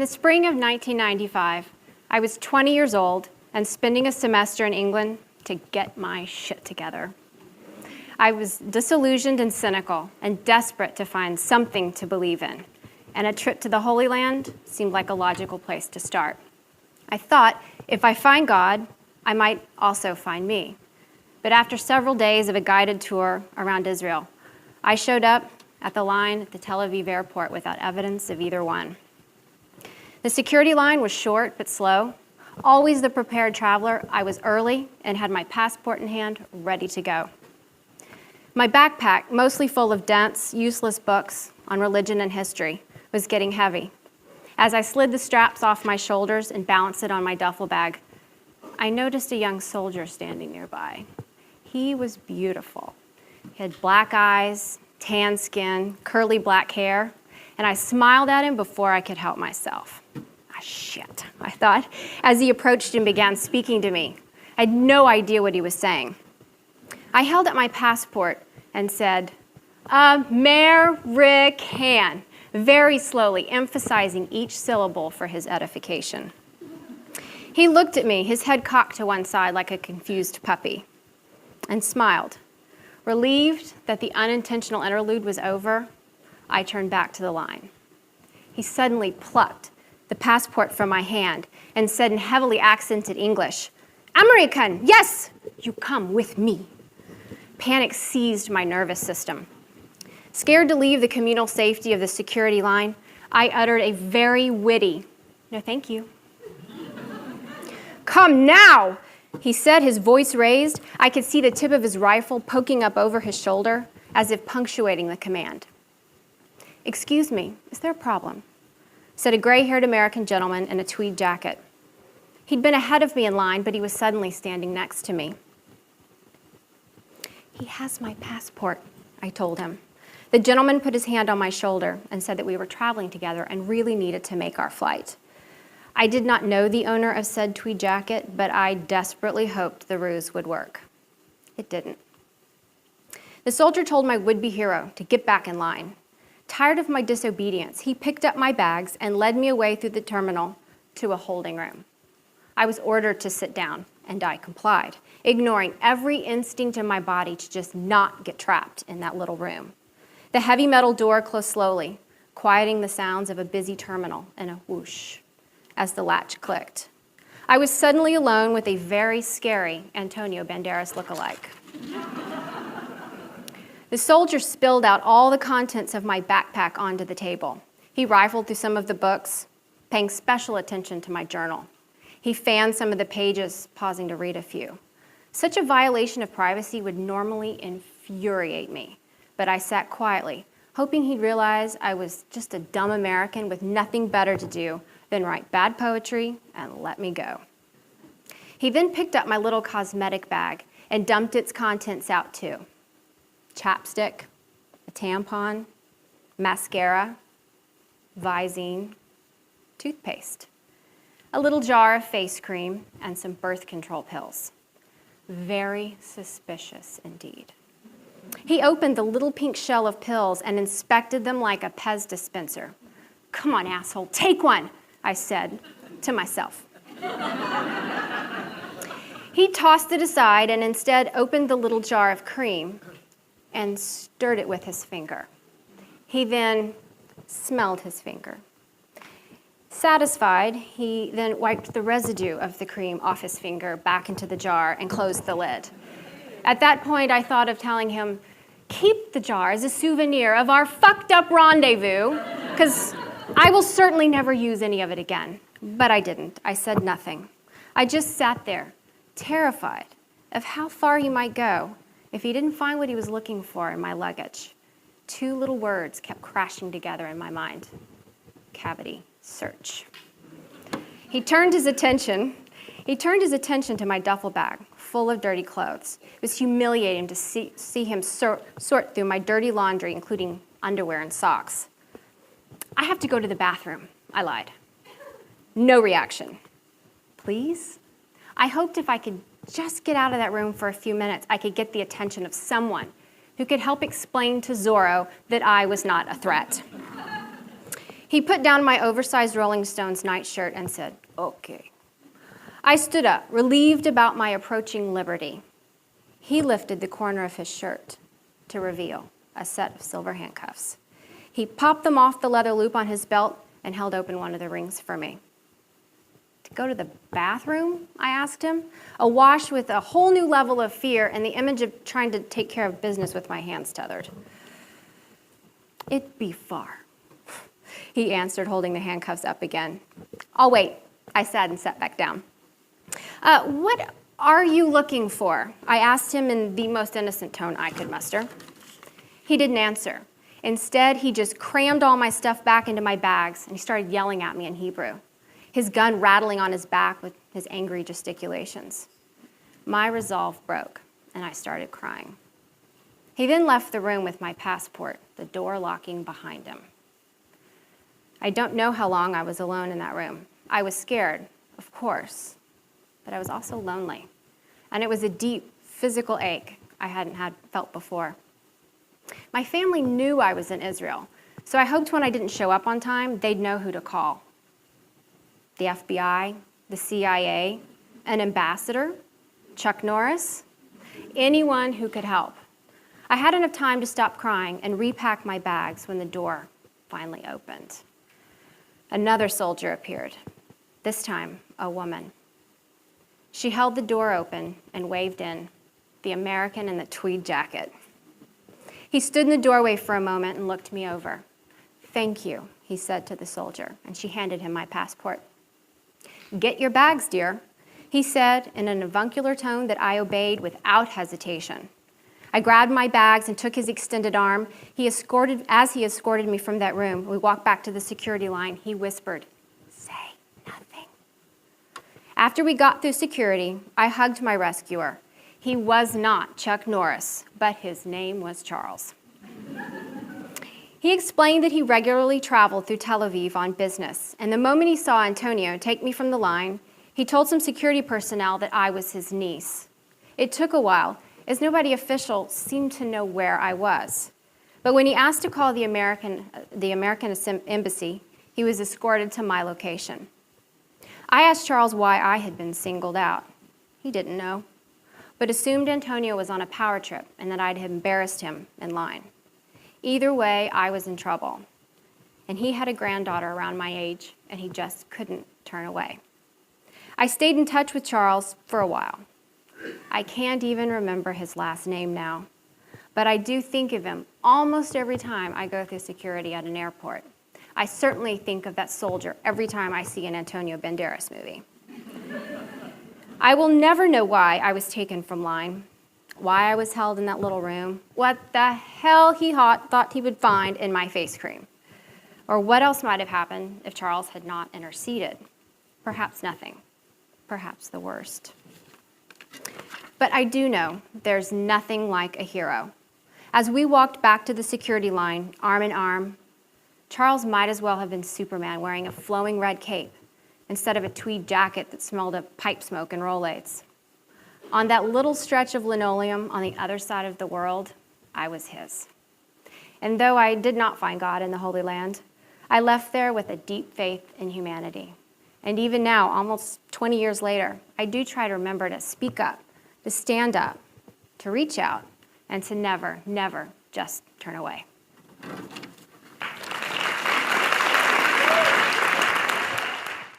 the spring of 1995, I was 20 years old and spending a semester in England to get my shit together. I was disillusioned and cynical and desperate to find something to believe in, and a trip to the Holy Land seemed like a logical place to start. I thought if I find God, I might also find me. But after several days of a guided tour around Israel, I showed up at the line at the Tel Aviv airport without evidence of either one. The security line was short but slow. Always the prepared traveler, I was early and had my passport in hand, ready to go. My backpack, mostly full of dense, useless books on religion and history, was getting heavy. As I slid the straps off my shoulders and balanced it on my duffel bag, I noticed a young soldier standing nearby. He was beautiful. He had black eyes, tan skin, curly black hair, and I smiled at him before I could help myself. Ah, shit, I thought, as he approached and began speaking to me. I had no idea what he was saying. I held up my passport and said, American, very slowly, emphasizing each syllable for his edification. He looked at me, his head cocked to one side like a confused puppy, and smiled. Relieved that the unintentional interlude was over, I turned back to the line. He suddenly plucked the passport from my hand and said in heavily accented English, American, yes, you come with me. Panic seized my nervous system. Scared to leave the communal safety of the security line, I uttered a very witty, no thank you. Come now, he said, his voice raised. I could see the tip of his rifle poking up over his shoulder as if punctuating the command. Excuse me, is there a problem? Said a gray-haired American gentleman in a tweed jacket. He'd been ahead of me in line, but he was suddenly standing next to me. He has my passport, I told him. The gentleman put his hand on my shoulder and said that we were traveling together and really needed to make our flight. I did not know the owner of said tweed jacket, but I desperately hoped the ruse would work. It didn't. The soldier told my would-be hero to get back in line. Tired of my disobedience, he picked up my bags and led me away through the terminal to a holding room. I was ordered to sit down, and I complied, ignoring every instinct in my body to just not get trapped in that little room. The heavy metal door closed slowly, quieting the sounds of a busy terminal and a whoosh as the latch clicked. I was suddenly alone with a very scary Antonio Banderas lookalike. The soldier spilled out all the contents of my backpack onto the table. He rifled through some of the books, paying special attention to my journal. He fanned some of the pages, pausing to read a few. Such a violation of privacy would normally infuriate me, but I sat quietly, hoping he'd realize I was just a dumb American with nothing better to do than write bad poetry and let me go. He then picked up my little cosmetic bag and dumped its contents out too. Chapstick, a tampon, mascara, Visine, toothpaste, a little jar of face cream, and some birth control pills. Very suspicious indeed. He opened the little pink shell of pills and inspected them like a Pez dispenser. Come on, asshole, take one, I said to myself. He tossed it aside and instead opened the little jar of cream and stirred it with his finger. He then smelled his finger. Satisfied, he then wiped the residue of the cream off his finger back into the jar and closed the lid. At that point, I thought of telling him, keep the jar as a souvenir of our fucked up rendezvous, because I will certainly never use any of it again. But I didn't. I said nothing. I just sat there, terrified of how far he might go if he didn't find what he was looking for in my luggage. Two little words kept crashing together in my mind. Cavity search. He turned his attention to my duffel bag, full of dirty clothes. It was humiliating to see him sort through my dirty laundry, including underwear and socks. I have to go to the bathroom, I lied. No reaction. Please? I hoped if I could just get out of that room for a few minutes, I could get the attention of someone who could help explain to Zorro that I was not a threat. He put down my oversized Rolling Stones nightshirt and said, "Okay." I stood up, relieved about my approaching liberty. He lifted the corner of his shirt to reveal a set of silver handcuffs. He popped them off the leather loop on his belt and held open one of the rings for me. "To go to the bathroom?" I asked him, awash with a whole new level of fear and the image of trying to take care of business with my hands tethered. "It'd be far," he answered, holding the handcuffs up again. "I'll wait," I said and sat back down. "What are you looking for?" I asked him in the most innocent tone I could muster. He didn't answer. Instead, he just crammed all my stuff back into my bags, and he started yelling at me in Hebrew, his gun rattling on his back with his angry gesticulations. My resolve broke, and I started crying. He then left the room with my passport, the door locking behind him. I don't know how long I was alone in that room. I was scared, of course, but I was also lonely. And it was a deep physical ache I hadn't felt before. My family knew I was in Israel, so I hoped when I didn't show up on time, they'd know who to call. The FBI, the CIA, an ambassador, Chuck Norris, anyone who could help. I had enough time to stop crying and repack my bags when the door finally opened. Another soldier appeared, this time a woman. She held the door open and waved in, the American in the tweed jacket. He stood in the doorway for a moment and looked me over. "Thank you," he said to the soldier, and she handed him my passport. "Get your bags, dear," he said in an avuncular tone that I obeyed without hesitation. I grabbed my bags and took his extended arm. As he escorted me from that room, we walked back to the security line. He whispered, "Say nothing." After we got through security, I hugged my rescuer. He was not Chuck Norris, but his name was Charles. He explained that he regularly traveled through Tel Aviv on business, and the moment he saw Antonio take me from the line, he told some security personnel that I was his niece. It took a while, as nobody official seemed to know where I was. But when he asked to call the American embassy, he was escorted to my location. I asked Charles why I had been singled out. He didn't know, but assumed Antonio was on a power trip and that I'd embarrassed him in line. Either way, I was in trouble. And he had a granddaughter around my age, and he just couldn't turn away. I stayed in touch with Charles for a while. I can't even remember his last name now, but I do think of him almost every time I go through security at an airport. I certainly think of that soldier every time I see an Antonio Banderas movie. I will never know why I was taken from line, why I was held in that little room, what the hell he thought he would find in my face cream, or what else might have happened if Charles had not interceded. Perhaps nothing, perhaps the worst. But I do know there's nothing like a hero. As we walked back to the security line, arm in arm, Charles might as well have been Superman wearing a flowing red cape instead of a tweed jacket that smelled of pipe smoke and Rolaids. On that little stretch of linoleum on the other side of the world, I was his. And though I did not find God in the Holy Land, I left there with a deep faith in humanity. And even now, almost 20 years later, I do try to remember to speak up, to stand up, to reach out, and to never, never just turn away.